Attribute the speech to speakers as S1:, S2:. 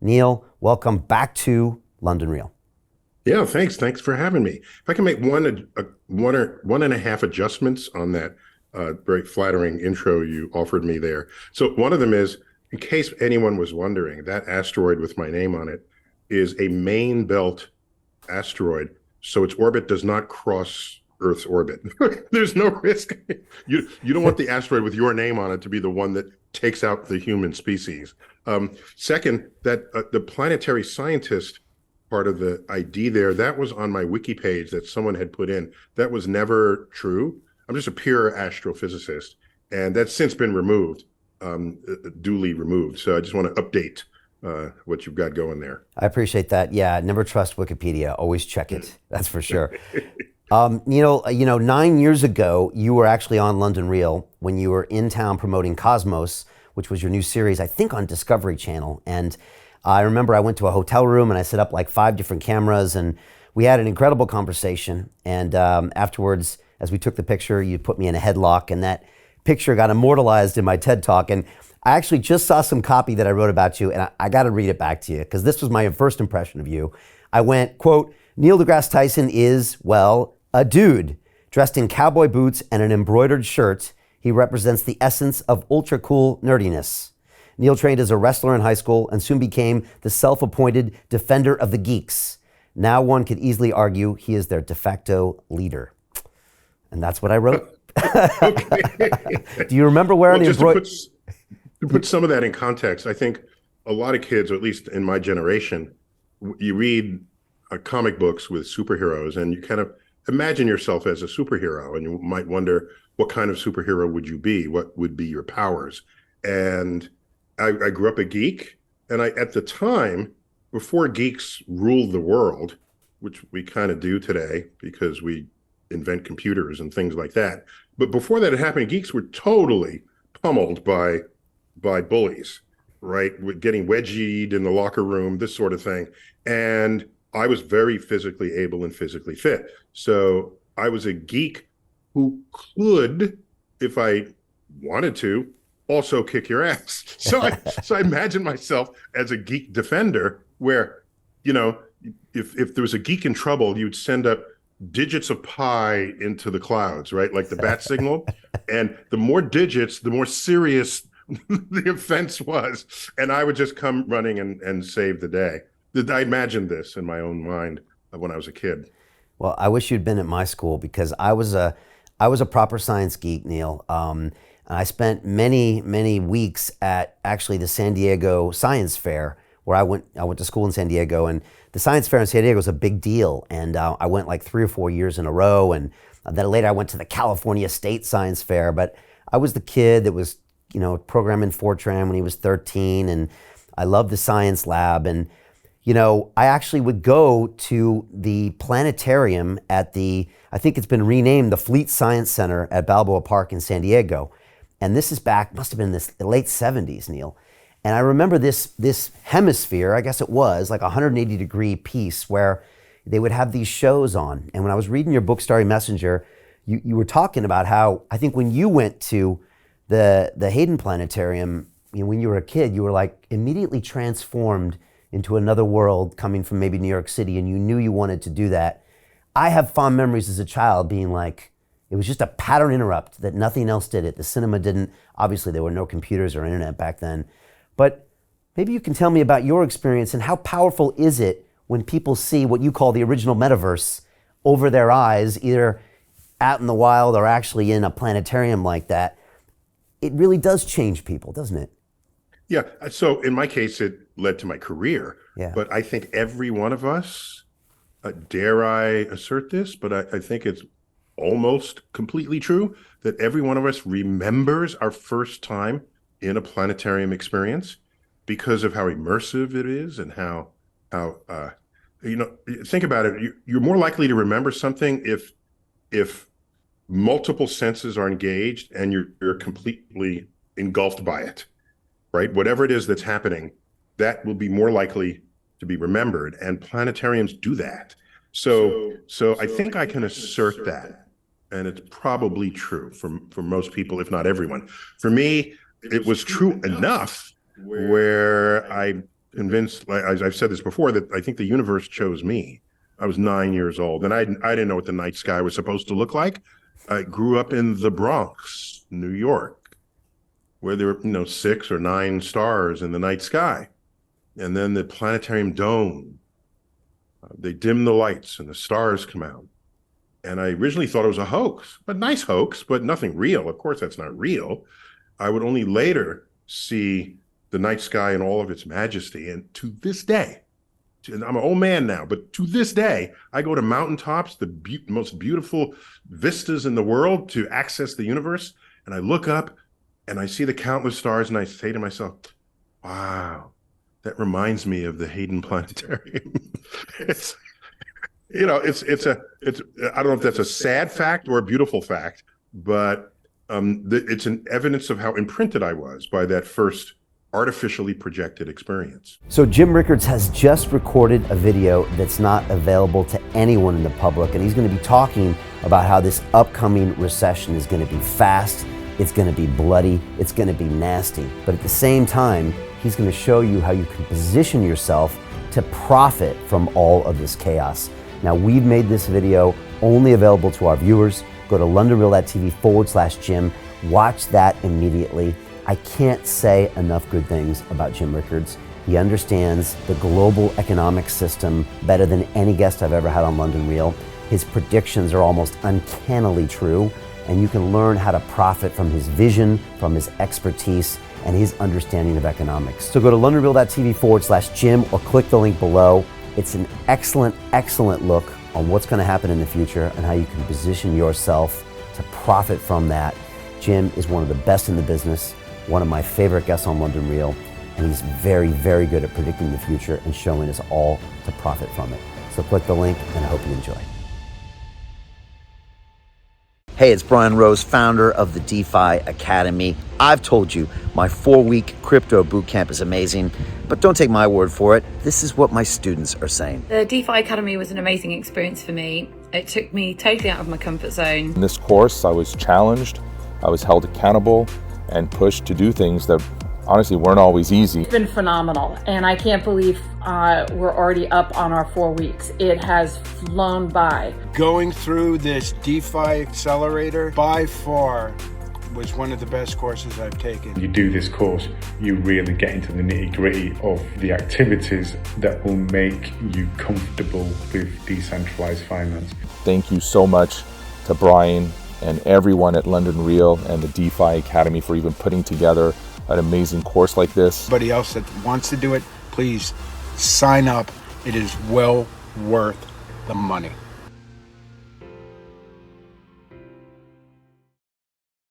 S1: Neil, welcome back to London Real.
S2: Yeah, thanks. Thanks for having me. If I can make one or one and a half adjustments on that very flattering intro you offered me there. So one of them is, in case anyone was wondering, that asteroid with my name on it is a main belt asteroid, so its orbit does not cross Earth's orbit. There's no risk. You don't want the asteroid with your name on it to be the one that takes out the human species. Second, that the planetary scientist part of the ID there, that was on my wiki page that someone had put in. That was never true. I'm just a pure astrophysicist, and that's since been removed, duly removed. So I just want to update what you've got going there.
S1: I appreciate that. Yeah, never trust Wikipedia. Always check it. That's for sure. Neil, 9 years ago, you were actually on London Real when you were in town promoting Cosmos, which was your new series, I think on Discovery Channel. And I remember I went to a hotel room and I set up like 5 different cameras and we had an incredible conversation. And afterwards, as we took the picture, you put me in a headlock and that picture got immortalized in my TED Talk. And I actually just saw some copy that I wrote about you and I got to read it back to you because this was my first impression of you. I went, quote, Neil deGrasse Tyson is, well, a dude. Dressed in cowboy boots and an embroidered shirt, he represents the essence of ultra cool nerdiness. Neil trained as a wrestler in high school and soon became the self-appointed defender of the Geeks. Now one could easily argue he is their de facto leader. And that's what I wrote.
S2: Okay.
S1: Do you remember wearing the embroidered?
S2: To put some of that in context, I think a lot of kids, or at least in my generation, you read comic books with superheroes and you kind of imagine yourself as a superhero, and you might wonder, what kind of superhero would you be? What would be your powers? And I grew up a geek, and at the time, before geeks ruled the world, which we kind of do today because we invent computers and things like that. But before that had happened, geeks were totally pummeled by bullies, right? With getting wedgied in the locker room, this sort of thing. And I was very physically able and physically fit. So I was a geek who could, if I wanted to, also kick your ass. So I imagine myself as a geek defender where, if there was a geek in trouble, you'd send up digits of pi into the clouds, right? Like the bat signal. And the more digits, the more serious the offense was. And I would just come running and save the day. I imagined this in my own mind when I was a kid.
S1: Well, I wish you'd been at my school because I was a proper science geek, Neil. And I spent many weeks at actually the San Diego Science Fair, where I went to school in San Diego, and the Science Fair in San Diego was a big deal. And I went like 3 or 4 years in a row, and then later I went to the California State Science Fair. But I was the kid that was, programming Fortran when he was 13, and I loved the science lab. And I actually would go to the planetarium at I think it's been renamed the Fleet Science Center at Balboa Park in San Diego. And this is must have been the late 70s, Neil. And I remember this hemisphere, I guess it was like a 180-degree piece where they would have these shows on. And when I was reading your book, Starry Messenger, you were talking about how, I think when you went to the Hayden Planetarium, when you were a kid, you were like immediately transformed into another world coming from maybe New York City, and you knew you wanted to do that. I have fond memories as a child being like, it was just a pattern interrupt that nothing else did it. The cinema didn't. Obviously, there were no computers or internet back then. But maybe you can tell me about your experience and how powerful is it when people see what you call the original metaverse over their eyes, either out in the wild or actually in a planetarium like that. It really does change people, doesn't it?
S2: Yeah. So in my case, it led to my career.
S1: Yeah.
S2: But I think every one of us, dare I assert this, but I think it's almost completely true that every one of us remembers our first time in a planetarium experience because of how immersive it is and how think about it. You're more likely to remember something if multiple senses are engaged and you're completely engulfed by it, right? Whatever it is that's happening, that will be more likely to be remembered, and planetariums do that. So I think I can assert that, and it's probably true for most people, if not everyone. For me, it was true enough where I convinced, as I've said this before, that I think the universe chose me. I was 9 years old, and I didn't know what the night sky was supposed to look like. I grew up in the Bronx, New York, where there were 6 or 9 stars in the night sky, and then the planetarium dome. They dim the lights, and the stars come out. And I originally thought it was a hoax, but nice hoax, but nothing real. Of course, that's not real. I would only later see the night sky in all of its majesty. And to this day, and I'm an old man now, but to this day, I go to mountaintops, the most beautiful vistas in the world to access the universe. And I look up and I see the countless stars and I say to myself, wow, that reminds me of the Hayden Planetarium. It's I don't know if that's a sad fact or a beautiful fact, but it's an evidence of how imprinted I was by that first artificially projected experience.
S1: So Jim Rickards has just recorded a video that's not available to anyone in the public, and he's going to be talking about how this upcoming recession is going to be fast, it's going to be bloody, it's going to be nasty. But at the same time, he's going to show you how you can position yourself to profit from all of this chaos. Now, we've made this video only available to our viewers. Go to londonreal.tv/Jim. Watch that immediately. I can't say enough good things about Jim Rickards. He understands the global economic system better than any guest I've ever had on London Real. His predictions are almost uncannily true, and you can learn how to profit from his vision, from his expertise, and his understanding of economics. So go to londonreal.tv/Jim or click the link below. It's an excellent, excellent look on what's going to happen in the future and how you can position yourself to profit from that. Jim is one of the best in the business, one of my favorite guests on London Real, and he's very, very good at predicting the future and showing us all to profit from it. So click the link, and I hope you enjoy. Hey, it's Brian Rose, founder of the DeFi Academy. I've told you my 4-week crypto bootcamp is amazing, but don't take my word for it. This is what my students are saying.
S3: The DeFi Academy was an amazing experience for me. It took me totally out of my comfort zone.
S4: In this course, I was challenged, I was held accountable, and pushed to do things that honestly weren't always easy.
S5: It's been phenomenal, and I can't believe we're already up on our 4 weeks. It has flown by.
S6: Going through this DeFi accelerator by far was one of the best courses I've taken.
S7: You do this course, you really get into the nitty-gritty of the activities that will make you comfortable with decentralized finance.
S4: Thank you so much to Brian and everyone at London Real and the DeFi Academy for even putting together an amazing course like this.
S6: Anybody else that wants to do it, please sign up. It is well worth the money.